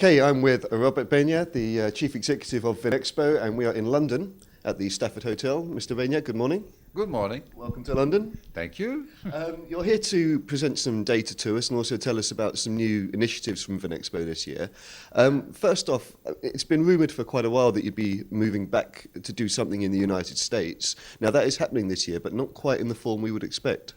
Okay, I'm with Robert Beynat, the Chief Executive of Vinexpo, and we are in London at the Stafford Hotel. Mr. Beynat, good morning. Good morning. Welcome to London. Thank you. You're here to present some data to us and also tell us about some new initiatives from Vinexpo this year. First off, it's been rumoured for quite a while that you'd be moving back to do something in the United States. Now that is happening this year, but not quite in the form we would expect.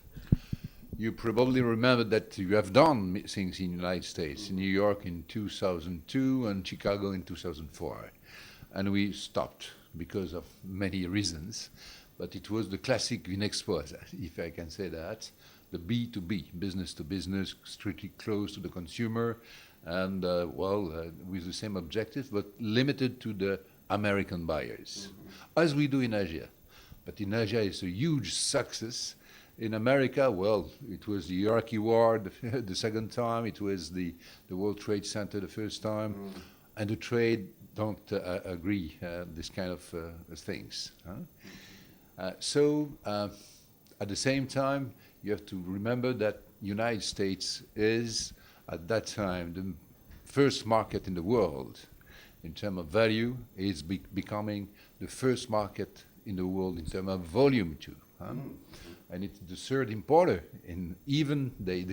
You probably remember that you have done things in the United States, in New York in 2002 and Chicago in 2004. And we stopped because of many reasons. But it was the classic Vinexpo, if I can say that, the B2B, business to business, strictly close to the consumer, and with the same objective, but limited to the American buyers, as we do in Asia. But in Asia, it's a huge success. In America, well, it was the Iraqi war the second time, it was the World Trade Center the first time, and the trade don't agree this kind of things. So at the same time, you have to remember that United States is, at that time, the first market in the world in terms of value. Is becoming the first market in the world in terms of volume too. And it's the third importer, and even they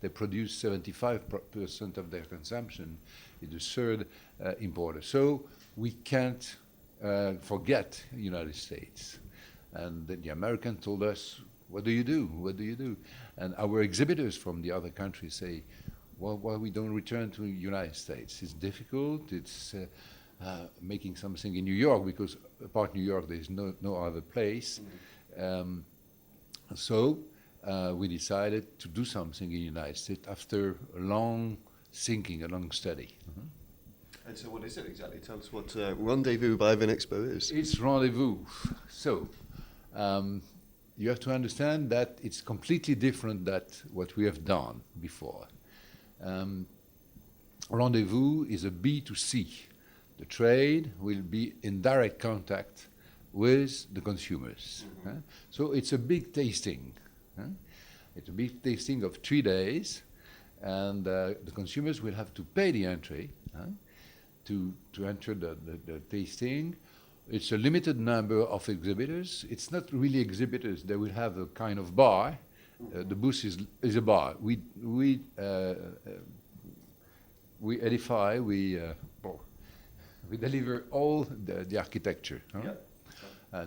produce 75% of their consumption. It's the third importer. So we can't forget the United States. And the Americans told us, what do you do? What do you do? And our exhibitors from the other countries say, well, why we don't return to the United States? It's difficult. It's making something in New York, because apart New York, there's no other place. So we decided to do something in the United States after a long thinking, a long study. And so what is it exactly? Tell us what Rendez-Vous by Vinexpo is. It's Rendez-Vous. So you have to understand that it's completely different than what we have done before. Rendez-Vous is a B2C. The trade will be in direct contact with the consumers. So it's a big tasting. It's a big tasting of 3 days, and the consumers will have to pay the entry to enter the tasting. It's a limited number of exhibitors. It's not really exhibitors. They will have a kind of bar. The booth is a bar. We edify, we deliver all the architecture.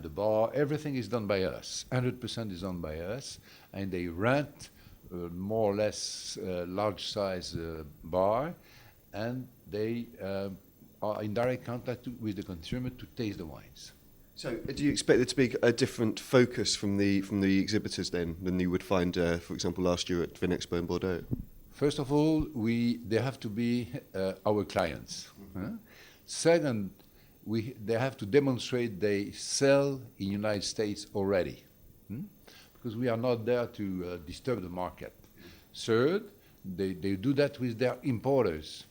The bar, everything is done by us. 100% is done by us, and they rent more or less large size bar, and they are in direct contact with the consumer to taste the wines. So do you expect there to be a different focus from the exhibitors then than you would find, for example, last year at Vinexpo in Bordeaux? First of all, they have to be our clients. Second, they have to demonstrate they sell in the United States already, because we are not there to disturb the market. Third, they do that with their importers.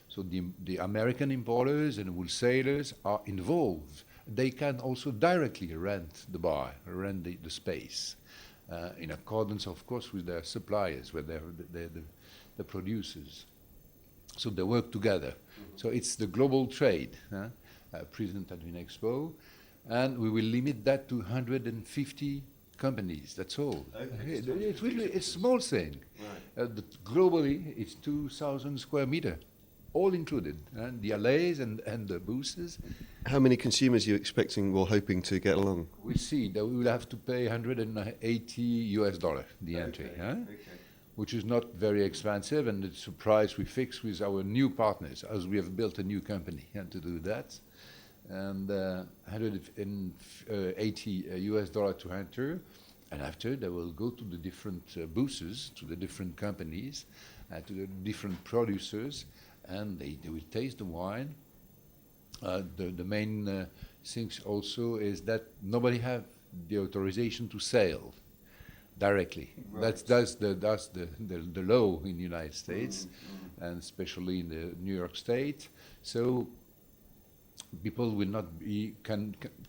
So the American importers and wholesalers are involved. They can also directly rent the bar, rent the space, in accordance, of course, with their suppliers, with the producers. So they work together. So it's the global trade present at Vinexpo, and we will limit that to 150 companies. That's all. Okay. It's really a small thing. Right. Globally, it's 2,000 square meters, all included, and the allays and the booths. How many consumers are you expecting or hoping to get along? We see that we will have to pay $180 the entry. Okay. Which is not very expensive, and it's a price we fix with our new partners, as we have built a new company to do that. And $180 to enter, and after they will go to the different booths, to the different companies, to the different producers, and they will taste the wine. The main things also is that nobody have the authorization to sell directly. Right. That's the law in the United States, and especially in the New York State. So people will not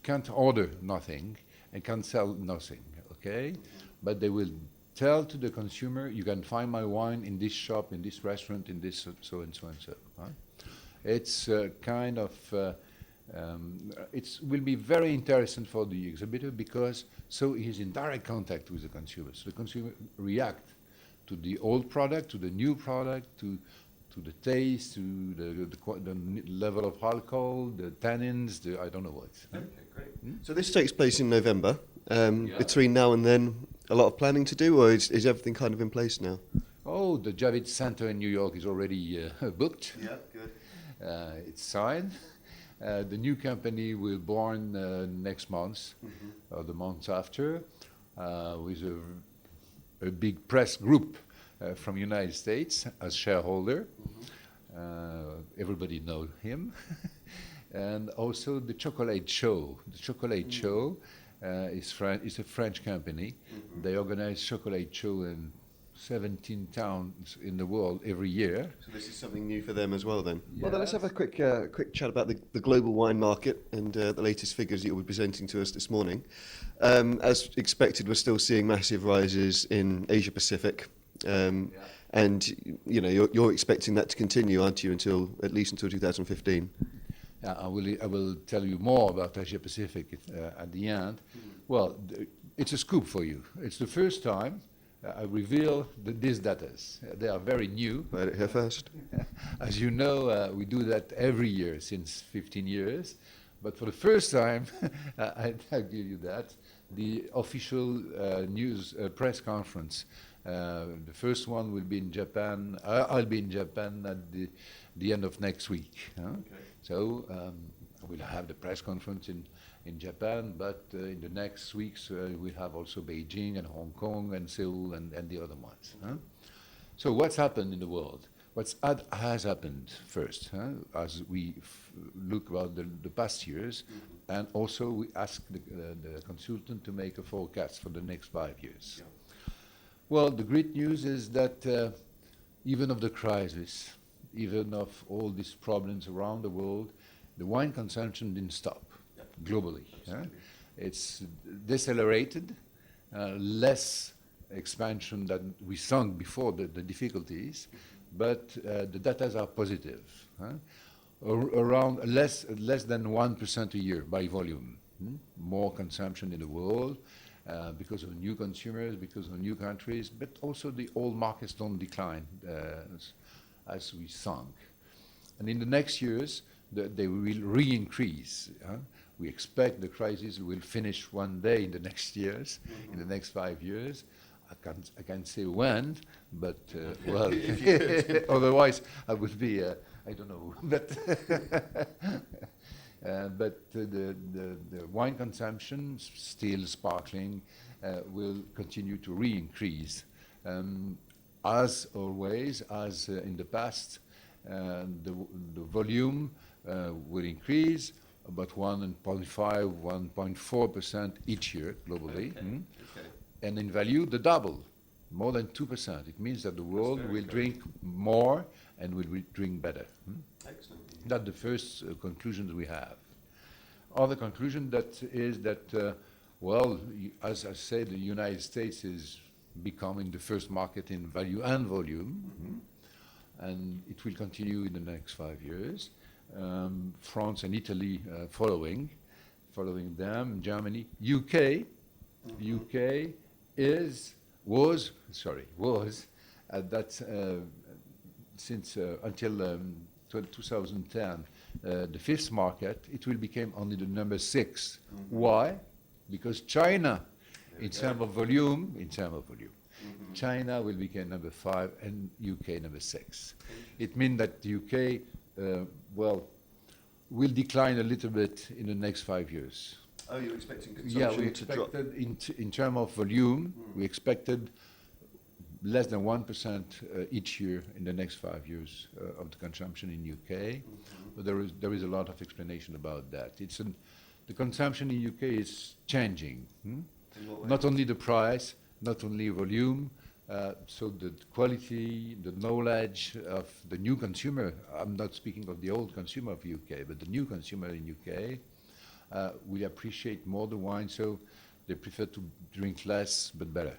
can't order nothing and can't sell nothing. Okay, but they will tell to the consumer, you can find my wine in this shop, in this restaurant, in this so and so and so. Right? It's kind of, it will be very interesting for the exhibitor because so he's in direct contact with the consumer. So the consumer react to the old product, to the new product, to the taste, to the level of alcohol, the tannins, I don't know what. Okay, great. So this takes place in November. Between now and then, a lot of planning to do, or is everything kind of in place now? Oh, the Javits Center in New York is already booked. Yeah, good. It's signed. The new company will born next month or the month after with a big press group from United States as shareholder. Everybody knows him. And also the chocolate show. The chocolate show is a French company. They organize chocolate show in 17 towns in the world every year. So this is something new for them as well then? Yes. Well then let's have a quick chat about the global wine market and the latest figures that you'll be presenting to us this morning. As expected, we're still seeing massive rises in Asia Pacific. And you know you're expecting that to continue, aren't you, at least until 2015? I will tell you more about Asia Pacific at the end. Well, it's a scoop for you. It's the first time I reveal these data. They are very new. Heard it here first. As you know, we do that every year since 15 years. But for the first time, I'll give you that, the official news press conference. The first one will be in Japan. I'll be in Japan at the end of next week. Okay. So we'll have the press conference in Japan, but in the next weeks we'll have also Beijing and Hong Kong and Seoul and the other ones. So what's happened in the world? What has happened first, as we look about the past years, and also we ask the consultant to make a forecast for the next 5 years. Yeah. Well, the great news is that even of the crisis, even of all these problems around the world, the wine consumption didn't stop globally. It's decelerated, less expansion than we saw before the difficulties, but the data are positive. Around less than 1% a year by volume. More consumption in the world because of new consumers, because of new countries, but also the old markets don't decline as we sunk. And in the next years, they will re-increase. We expect the crisis will finish one day in the next years, in the next 5 years. I can't say when, but well, otherwise I would be, I don't know, but the wine consumption, still sparkling, will continue to re-increase. As always, as in the past, the volume will increase about 1.5, 1.4% each year globally. Okay. And in value, the double, more than 2%. It means that the world will drink more and will drink better. Excellent. That's the first conclusion that we have. Other conclusion is that, well, as I said, the United States is becoming the first market in value and volume, and it will continue in the next 5 years. France and Italy following them. Germany, UK was at that since until 2010 the fifth market. It will become only the number 6. Why? Because China, in terms of volume, China will become number 5 and UK number 6. It means that the UK, will decline a little bit in the next 5 years. Oh, you're expecting consumption to drop? In terms of volume, we expected less than 1% each year in the next 5 years of the consumption in UK. But there is a lot of explanation about that. The consumption in UK is changing. Not only the price, not only volume, so the quality, the knowledge of the new consumer. I'm not speaking of the old consumer of UK, but the new consumer in UK will appreciate more the wine, so they prefer to drink less but better.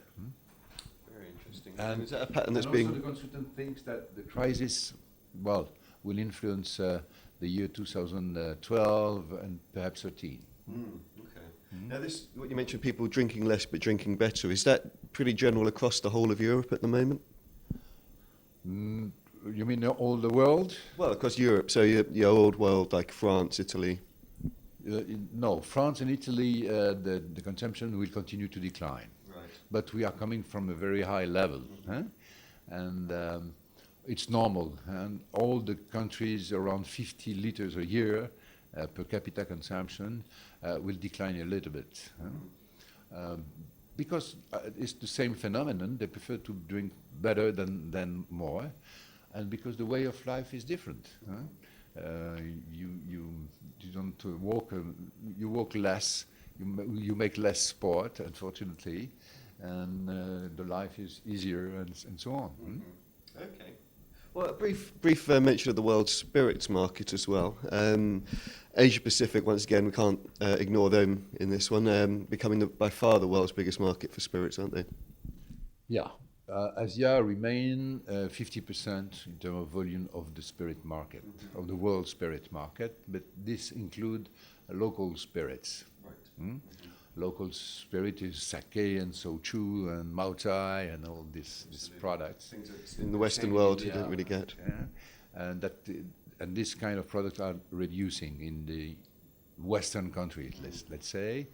Interesting. And, Is that a pattern that's and also being... the consultant thinks that the crisis, well, will influence the year 2012 and perhaps 13. Okay. Now, this, what you mentioned, people drinking less but drinking better, is that pretty general across the whole of Europe at the moment? You mean all the world? Well, across Europe, so your old world like France, Italy. No, France and Italy, the consumption will continue to decline. Right. But we are coming from a very high level. Huh? And it's normal. And all the countries around 50 liters a year per capita consumption will decline a little bit. Because it's the same phenomenon. They prefer to drink better than more. And because the way of life is different. You don't walk. You walk less. You make less sport, unfortunately, and the life is easier and so on. Okay. Well, a brief mention of the world spirits market as well. Asia Pacific, once again, we can't ignore them in this one, becoming by far the world's biggest market for spirits, aren't they? Yeah. Asia remain 50% in terms of volume of the spirit market, of the world spirit market, but this include local spirits. Right. Local spirit is sake and sochu and mautai and all these products. Things that in the Western world you don't really get. Yeah. And this kind of products are reducing in the Western countries, let's say,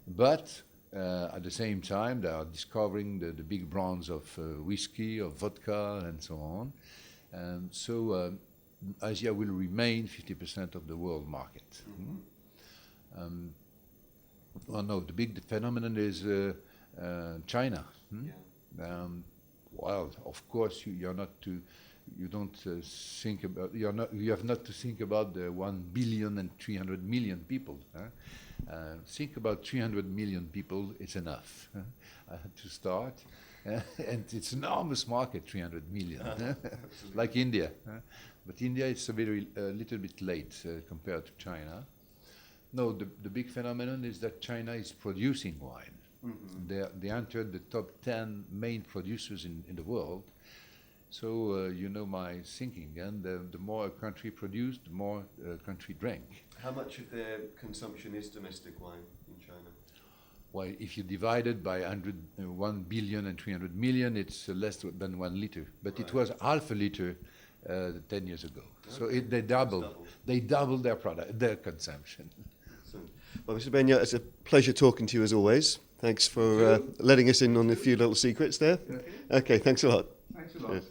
but at the same time, they are discovering the big brands of whiskey, of vodka, and so on. So Asia will remain 50% of the world market. Well, no, the big phenomenon is China. Well, of course, you have not to think about the 1,300 million people. Think about 300 million people, it's enough to start. And it's an enormous market, 300 million, like India. But India is a little bit late compared to China. No, the big phenomenon is that China is producing wine. They entered the top 10 main producers in the world. So you know my thinking, and the more a country produced, the more a country drank. How much of their consumption is domestic wine in China? Well, if you divide it by 1 billion and 300 million, it's less than 1 liter. But it was half a liter 10 years ago. Okay. So they doubled their consumption. Well, Mr. Beynat, it's a pleasure talking to you as always. Thanks for letting us in on a few little secrets there. Okay, thanks a lot. Thanks a lot. Cheers.